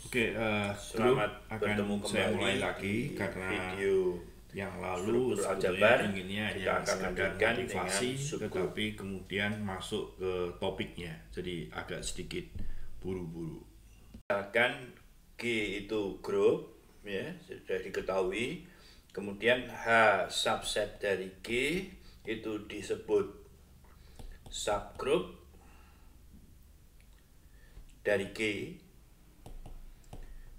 Selamat akan bertemu saya kembali mulai lagi di karena video yang lalu struktur sebetulnya aljabar. inginnya Kita hanya akan sekedar lanjutkan motivasi, dengan subgroup. tetapi kemudian masuk ke topiknya, jadi agak sedikit buru-buru. Misalkan G itu grup, ya sudah diketahui. Kemudian H subset dari G itu disebut subgroup dari G.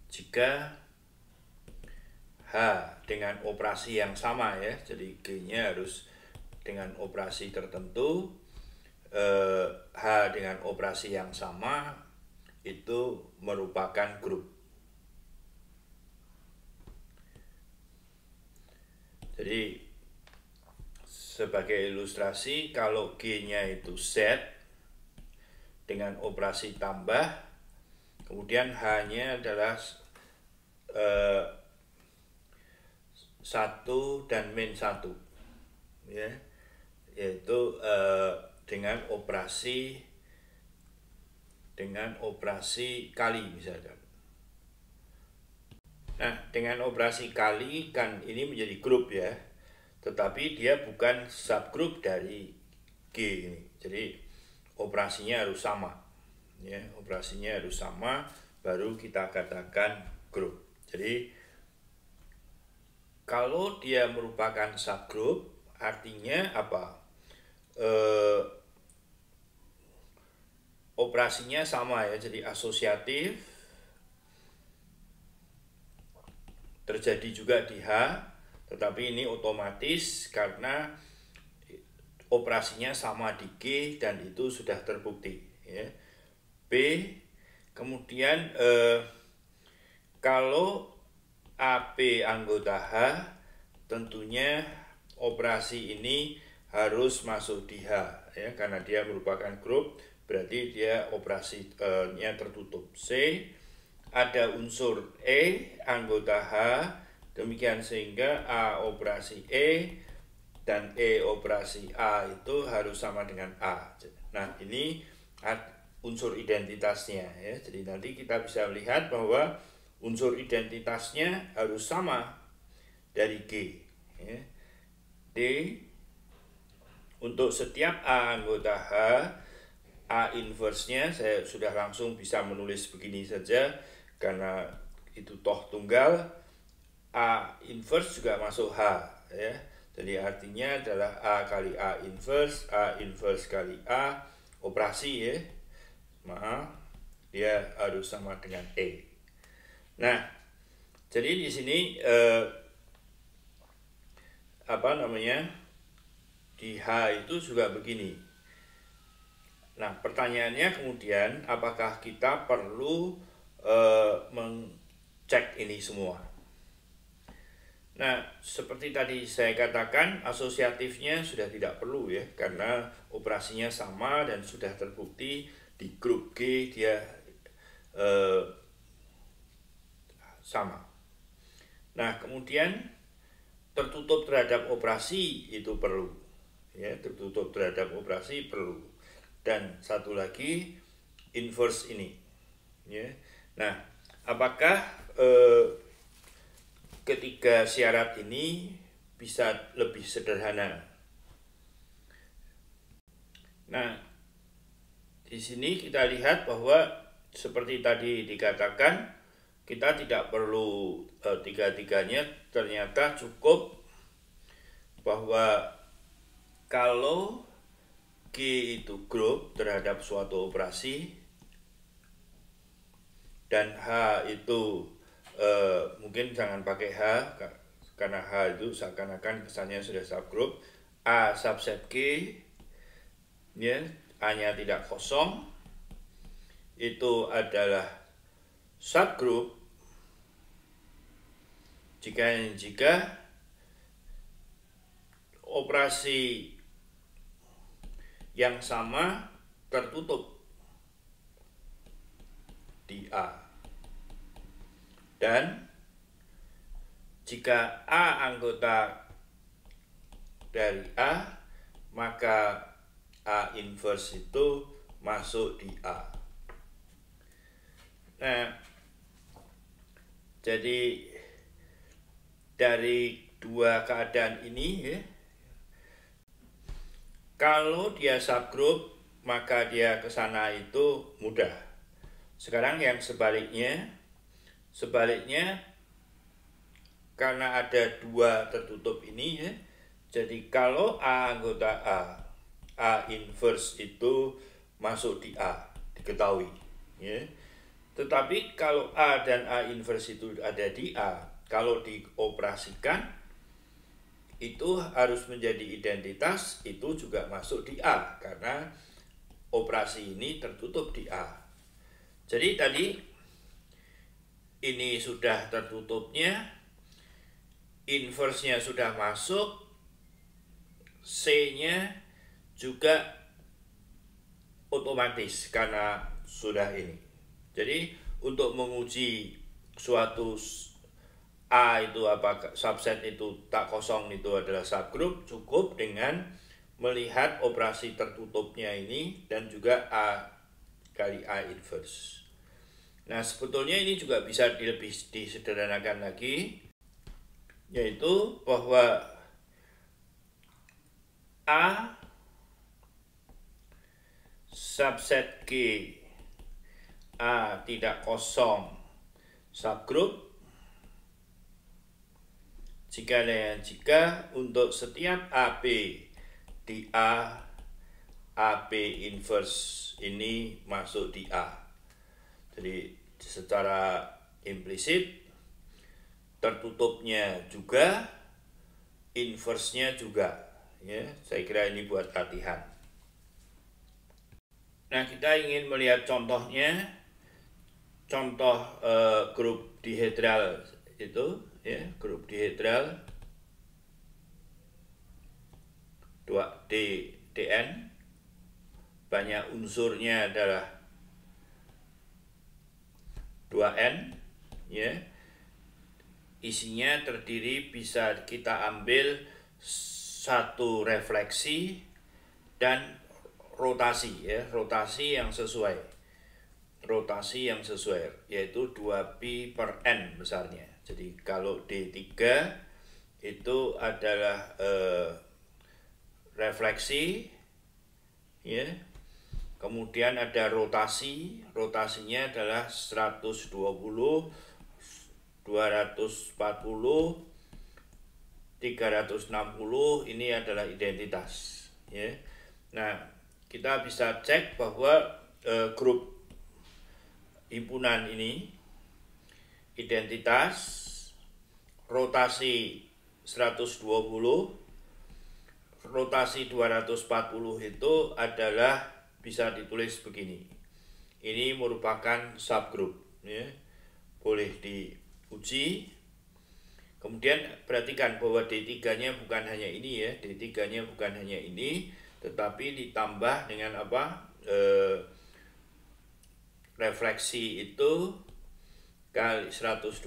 Jika H dengan operasi yang sama, ya, jadi G-nya harus dengan operasi tertentu, H dengan operasi yang sama itu merupakan grup. Jadi sebagai ilustrasi, kalau G-nya itu Z dengan operasi tambah, kemudian H-nya adalah 1 dan min 1, ya, yaitu dengan operasi kali misalkan. Nah, dengan operasi kali kan ini menjadi grup, ya, tetapi dia bukan subgrup dari G ini. Jadi operasinya harus sama, ya, operasinya harus sama baru kita katakan grup. Jadi kalau dia merupakan subgroup, artinya apa? Operasinya sama, ya, jadi asosiatif, terjadi juga di H, tetapi ini otomatis karena operasinya sama di G dan itu sudah terbukti, ya. B, kemudian kalau AP anggota H, tentunya operasi ini harus masuk di H, ya, karena dia merupakan grup, berarti dia operasinya tertutup. C, ada unsur E anggota H, demikian sehingga A operasi E dan E operasi A itu harus sama dengan A. Nah, ini unsur identitasnya, ya. Jadi nanti kita bisa melihat bahwa unsur identitasnya harus sama dari G, ya. D, untuk setiap A anggota H, A inverse-nya saya sudah langsung bisa menulis begini saja karena itu toh tunggal. A inverse juga masuk H, ya. Jadi artinya adalah A kali A inverse kali A operasi, ya. Maaf, dia harus sama dengan E. Nah, jadi di sini di H itu juga begini. Nah, pertanyaannya kemudian apakah kita perlu mengcek ini semua? Nah, seperti tadi saya katakan, asosiatifnya sudah tidak perlu, ya, karena operasinya sama dan sudah terbukti di grup G dia sama. Nah, kemudian tertutup terhadap operasi itu perlu, ya, tertutup terhadap operasi perlu. Dan satu lagi inverse ini, ya. Nah, apakah ketiga syarat ini bisa lebih sederhana? Nah, di sini kita lihat bahwa seperti tadi dikatakan, kita tidak perlu tiga-tiganya, ternyata cukup bahwa kalau G itu grup terhadap suatu operasi dan H itu mungkin jangan pakai H karena H itu seakan-akan kesannya sudah subgroup. A subset G, ya, A-nya tidak kosong, itu adalah subgroup jika operasi yang sama tertutup di A, dan jika A anggota dari A, maka A inverse itu masuk di A. Nah, Jadi dari dua keadaan ini ya, kalau dia subgroup maka dia ke sana itu mudah. Sekarang yang sebaliknya karena ada dua tertutup ini ya, jadi kalau A anggota A inverse itu masuk di A, diketahui ya. Tetapi kalau A dan A inverse itu ada di A, kalau dioperasikan itu harus menjadi identitas, itu juga masuk di A karena operasi ini tertutup di A. Jadi tadi ini sudah tertutupnya, inverse-nya sudah masuk, C-nya juga otomatis karena sudah ini. Jadi untuk menguji suatu A itu apakah subset itu tak kosong itu adalah subgroup, cukup dengan melihat operasi tertutupnya ini dan juga A kali A inverse. Nah, sebetulnya ini juga bisa lebih disederhanakan lagi, yaitu bahwa A subset G A tidak kosong subgroup jika untuk setiap AB di A, AB inverse ini masuk di A. Jadi secara implisit tertutupnya juga, inverse-nya juga ya. Saya kira ini buat latihan. Nah, kita ingin melihat contohnya, contoh grup dihedral itu ya, grup dihedral 2DN, banyak unsurnya adalah 2N ya. Isinya terdiri bisa kita ambil satu refleksi dan rotasi ya, rotasi yang sesuai, yaitu 2pi per n besarnya. Jadi kalau D3 itu adalah refleksi ya, kemudian ada rotasinya adalah 120, 240, 360, ini adalah identitas ya. Nah, kita bisa cek bahwa grup himpunan ini identitas, rotasi 120, rotasi 240 itu adalah bisa ditulis begini. Ini merupakan subgroup ya. Boleh diuji. Kemudian perhatikan bahwa D3-nya bukan hanya ini ya, D3-nya bukan hanya ini, tetapi ditambah dengan apa? Refleksi itu kali 120,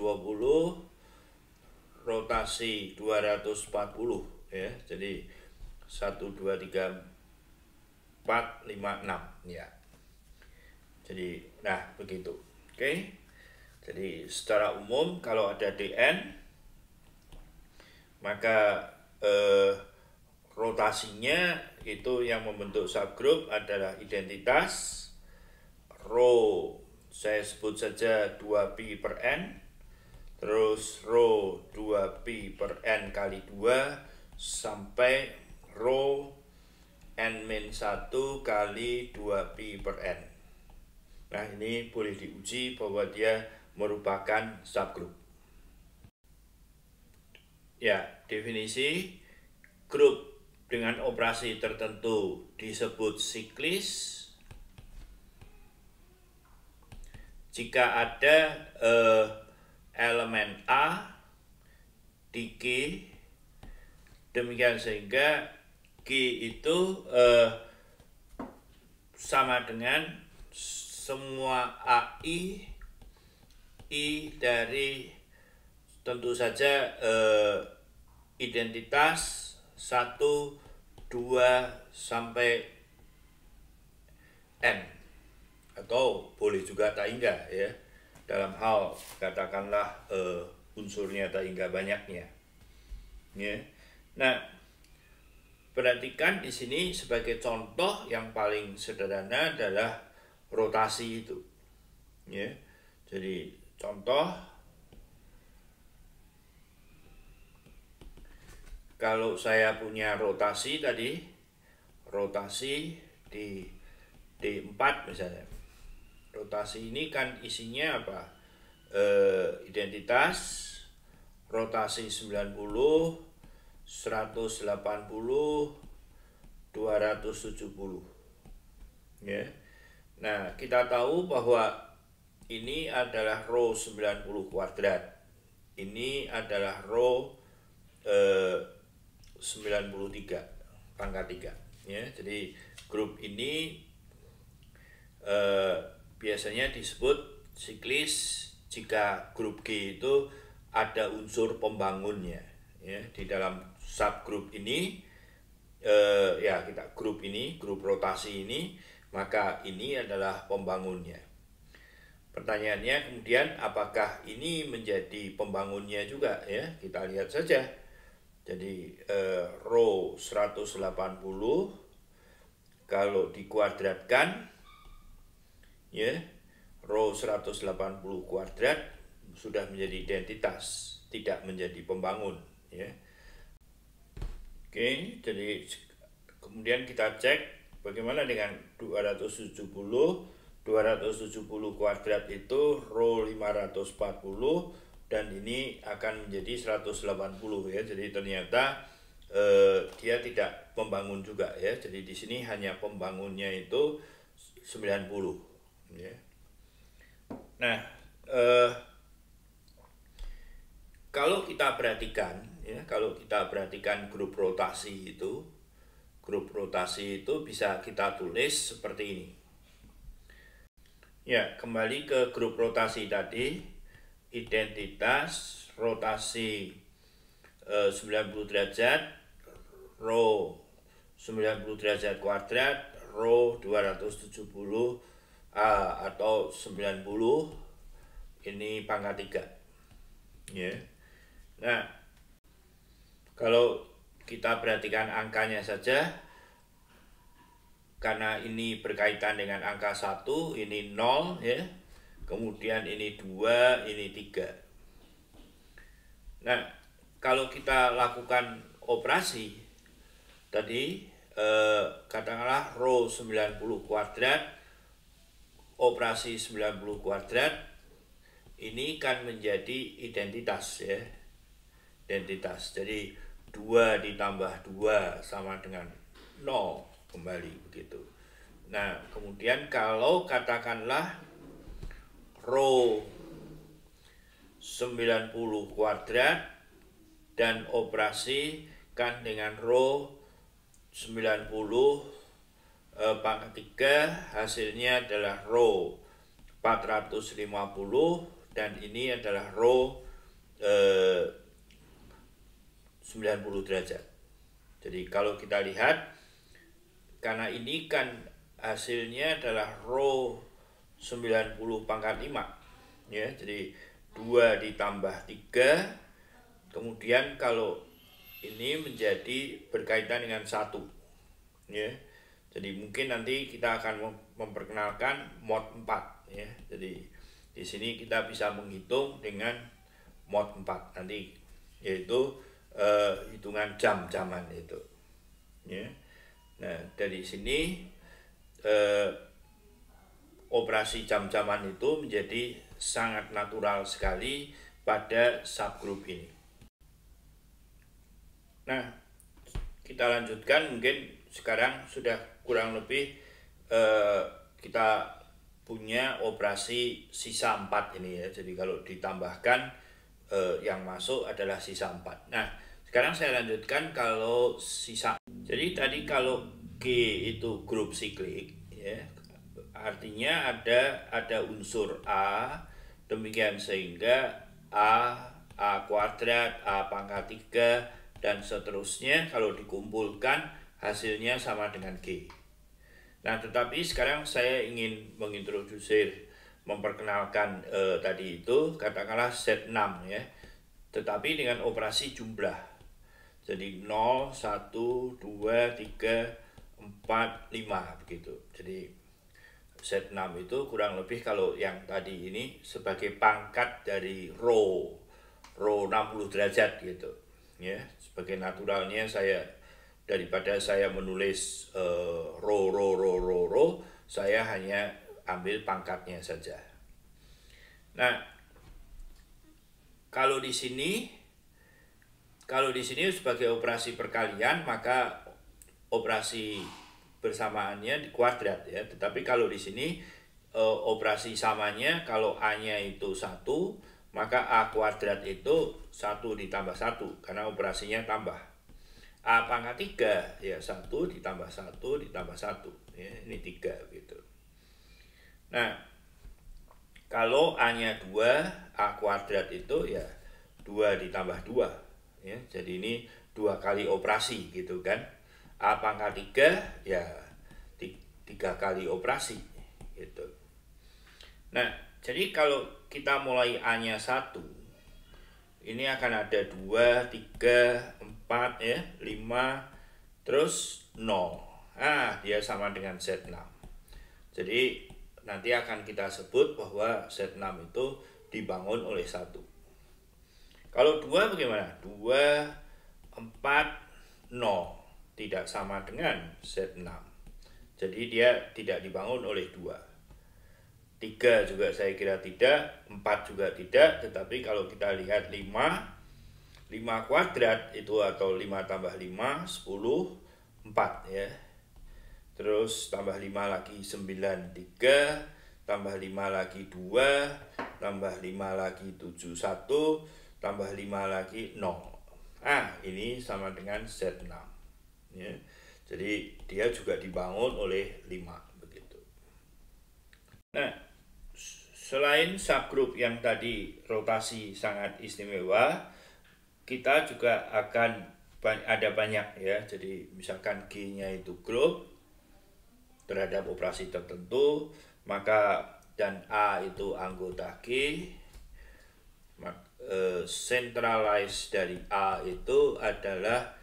rotasi 240 ya. Jadi 1 2 3 4 5 6 ya. Jadi nah begitu. Oke. Jadi secara umum kalau ada DN maka rotasinya itu yang membentuk subgroup adalah identitas, rho saya sebut saja 2pi per n, terus rho 2pi per n kali 2 sampai rho n-1 kali 2pi per n. Nah, ini boleh diuji bahwa dia merupakan subgroup. Ya, definisi grup dengan operasi tertentu disebut siklis jika ada elemen A di G, demikian sehingga G itu sama dengan semua AI I dari tentu saja identitas 1, 2 sampai N, atau boleh juga tak hingga ya, dalam hal katakanlah unsurnya hingga banyaknya. Ya. Nah, perhatikan di sini sebagai contoh yang paling sederhana adalah rotasi itu. Ya. Jadi contoh, kalau saya punya rotasi tadi, rotasi di D4 misalnya. Rotasi ini kan isinya apa? Identitas, rotasi 90, 180, 270. Ya. Nah, kita tahu bahwa ini adalah row 90 kuadrat. Ini adalah row 93 pangkat 3. Ya, jadi grup ini biasanya disebut siklis jika grup G itu ada unsur pembangunnya. Ya, di dalam subgrup ini ya kita grup rotasi ini, maka ini adalah pembangunnya. Pertanyaannya kemudian, apakah ini menjadi pembangunnya juga? Ya, kita lihat saja. Jadi row 180 kalau dikuadratkan, ya, row 180 kuadrat sudah menjadi identitas, tidak menjadi pembangun. Ya. Oke, jadi kemudian kita cek bagaimana dengan 270 kuadrat itu row 540 dan ini akan menjadi 180 ya. Jadi ternyata dia tidak membangun juga ya. Jadi di sini hanya pembangunnya itu 90 ya. Nah, kalau kita perhatikan ya, grup rotasi itu bisa kita tulis seperti ini. Ya, kembali ke grup rotasi tadi, identitas rotasi 90 derajat, row 90 derajat kuadrat, row 270 atau 90, ini pangkat 3. Ya. Nah, kalau kita perhatikan angkanya saja, karena ini berkaitan dengan angka 1, ini 0 ya. Kemudian ini 2, ini 3. Nah, kalau kita lakukan operasi tadi, katakanlah row 90 kuadrat, operasi 90 kuadrat, ini kan menjadi identitas ya. Identitas. Jadi 2 ditambah 2 sama dengan 0 kembali begitu. Nah, kemudian kalau katakanlah row 90 kuadrat dan operasi kan dengan row 90 pangkat 3, hasilnya adalah row 450 dan ini adalah row 90 derajat. Jadi kalau kita lihat, karena ini kan hasilnya adalah row 90 pangkat 5 ya, jadi 2 ditambah 3, kemudian kalau ini menjadi berkaitan dengan 1 ya. Jadi mungkin nanti kita akan memperkenalkan mod 4 ya. Jadi di sini kita bisa menghitung dengan mod 4 nanti, yaitu hitungan jam-jaman itu ya. Nah, dari sini operasi jam-jaman itu menjadi sangat natural sekali pada subgroup ini. Nah, kita lanjutkan, mungkin sekarang sudah kurang lebih kita punya operasi sisa 4 ini ya. Jadi kalau ditambahkan yang masuk adalah sisa 4. Nah, sekarang saya lanjutkan kalau sisa. Jadi tadi kalau G itu grup siklik ya, artinya ada unsur A, demikian sehingga A kuadrat, A pangkat 3 dan seterusnya kalau dikumpulkan hasilnya sama dengan G. Nah, tetapi sekarang saya ingin mengintrodusir memperkenalkan tadi itu katakanlah set 6 ya, tetapi dengan operasi jumlah. Jadi 0, 1, 2, 3, 4, 5 begitu. Jadi set 6 itu kurang lebih kalau yang tadi ini sebagai pangkat dari row 60 derajat gitu ya. Sebagai naturalnya saya, daripada saya menulis row, saya hanya ambil pangkatnya saja. Nah, kalau di sini sebagai operasi perkalian, maka operasi bersamaannya di kuadrat ya. Tetapi kalau di sini operasi samanya, kalau A-nya itu 1, maka A kuadrat itu 1 ditambah 1 karena operasinya tambah. A pangkat 3 ya 1 ditambah 1 ditambah 1 ya, ini 3 gitu. Nah, kalau A-nya 2, A kuadrat itu ya 2 ditambah 2 ya. Jadi ini 2 kali operasi gitu kan. A pangkat 3 ya 3 kali operasi gitu. Nah, jadi kalau kita mulai A-nya 1, ini akan ada 2, 3, 4 ya, 5, terus 0. Dia sama dengan set 6. Jadi nanti akan kita sebut bahwa set 6 itu dibangun oleh 1. Kalau 2 bagaimana? 2, 4, 0. Tidak sama dengan set 6. Jadi dia tidak dibangun oleh 2. 3 juga saya kira tidak, 4 juga tidak, tetapi kalau kita lihat 5 kuadrat itu atau 5 tambah 5, 10, 4 ya. Terus tambah 5 lagi 9, 3, tambah 5 lagi 2, tambah 5 lagi 7, 1, tambah 5 lagi 0. Ini sama dengan set 6 ya. Jadi dia juga dibangun oleh 5 begitu. Nah, selain subgroup yang tadi rotasi sangat istimewa, kita juga akan ada banyak ya. Jadi misalkan G-nya itu grup terhadap operasi tertentu, maka dan A itu anggota G, centralize dari A itu adalah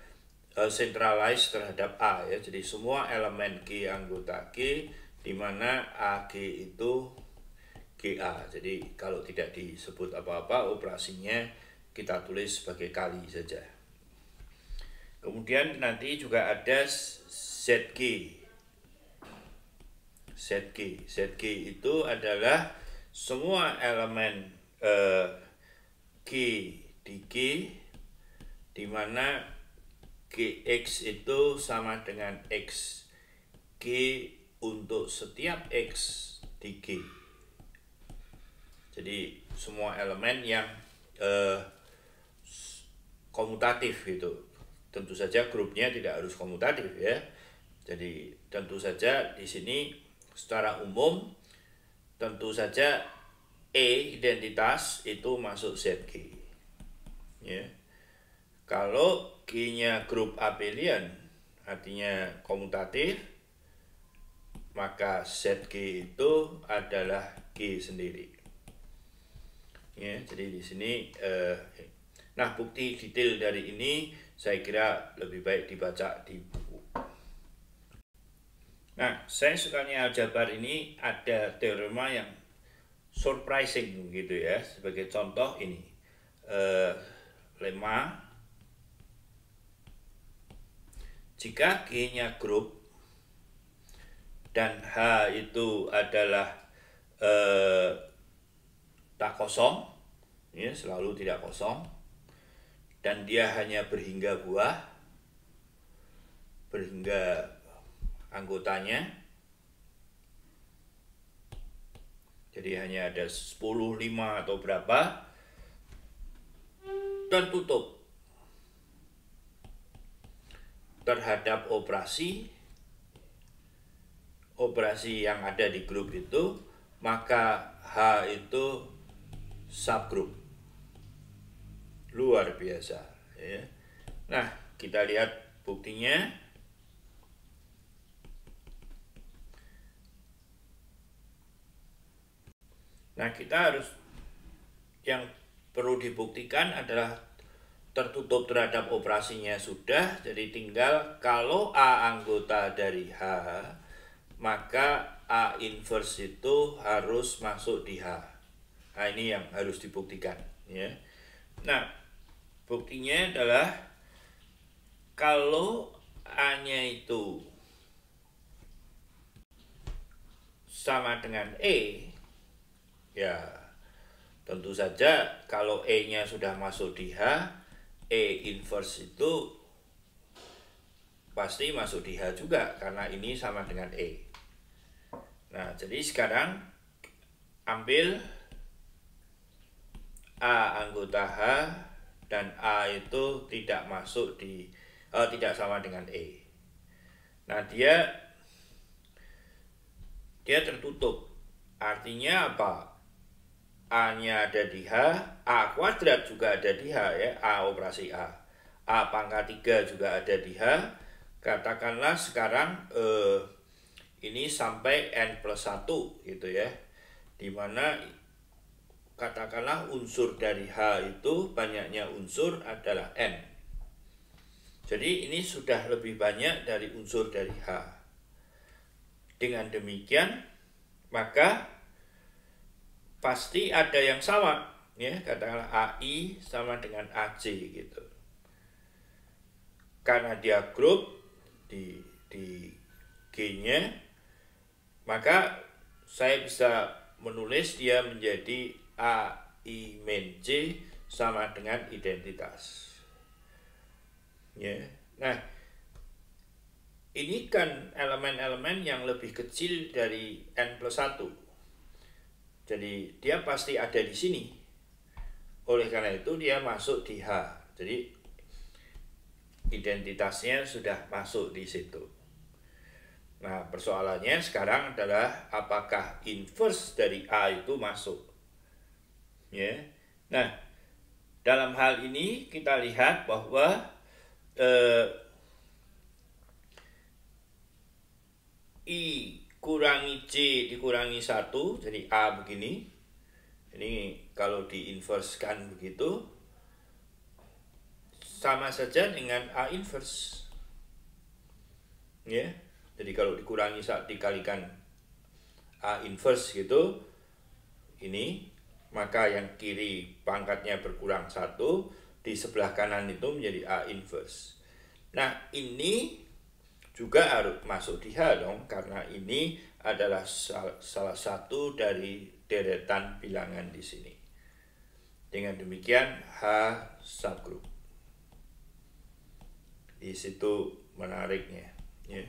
centralize terhadap A ya. Jadi semua elemen G anggota G, di mana AG itu GA. Jadi kalau tidak disebut apa-apa, operasinya kita tulis sebagai kali saja. Kemudian nanti juga ada ZG. ZG itu adalah semua elemen G di G, di mana GX itu sama dengan X G untuk setiap X di G. Jadi semua elemen yang komutatif gitu. Tentu saja grupnya tidak harus komutatif ya. Jadi tentu saja di sini secara umum tentu saja E identitas itu masuk ZG ya. Kalau G-nya grup abelian artinya komutatif, maka ZG itu adalah G sendiri ya. Jadi di sini nah, bukti detail dari ini saya kira lebih baik dibaca di buku. Nah, saya sukanya aljabar ini ada teorema yang surprising gitu ya. Sebagai contoh ini lemma jika G-nya grup dan H itu adalah tak kosong ya, selalu tidak kosong, dan dia hanya berhingga buah, berhingga anggotanya, jadi hanya ada 10, 5 atau berapa, tertutup terhadap operasi yang ada di grup itu, maka H itu subgroup. Luar biasa ya. Nah, kita lihat buktinya. Nah, kita harus, yang perlu dibuktikan adalah tertutup terhadap operasinya sudah, jadi tinggal kalau A anggota dari H, maka A inverse itu harus masuk di H. Nah, ini yang harus dibuktikan, ya. Nah, buktinya adalah kalau A-nya itu sama dengan E, ya tentu saja kalau E-nya sudah masuk di H, E inverse itu pasti masuk di H juga, karena ini sama dengan E. Nah, jadi sekarang ambil A anggota H, dan A itu tidak masuk di, tidak sama dengan E. Nah, dia tertutup. Artinya apa? A-nya ada di H, A kuadrat juga ada di H, ya, A operasi A. A pangkat 3 juga ada di H. Katakanlah sekarang ini sampai N+1 gitu ya. Dimana katakanlah unsur dari H itu, banyaknya unsur adalah N. Jadi ini sudah lebih banyak dari unsur dari H. Dengan demikian, maka pasti ada yang sama, ya, katakanlah AI sama dengan AC gitu. Karena dia grup di G-nya, maka saya bisa menulis dia menjadi AI min C sama dengan identitas. Ya. Nah, ini kan elemen-elemen yang lebih kecil dari N+1. Jadi dia pasti ada di sini. Oleh karena itu dia masuk di H. Jadi identitasnya sudah masuk di situ. Nah, persoalannya sekarang adalah apakah inverse dari A itu masuk. Ya. Nah, dalam hal ini kita lihat bahwa I kurangi C dikurangi 1, jadi A begini. Ini kalau diinversekan begitu, sama saja dengan A inverse. Ya, jadi kalau dikurangi saat dikalikan A inverse gitu, ini, maka yang kiri pangkatnya berkurang 1, di sebelah kanan itu menjadi A inverse. Nah, ini juga harus masuk di H dong, karena ini adalah salah satu dari deretan bilangan di sini. Dengan demikian H subgroup. Di situ menariknya, ya.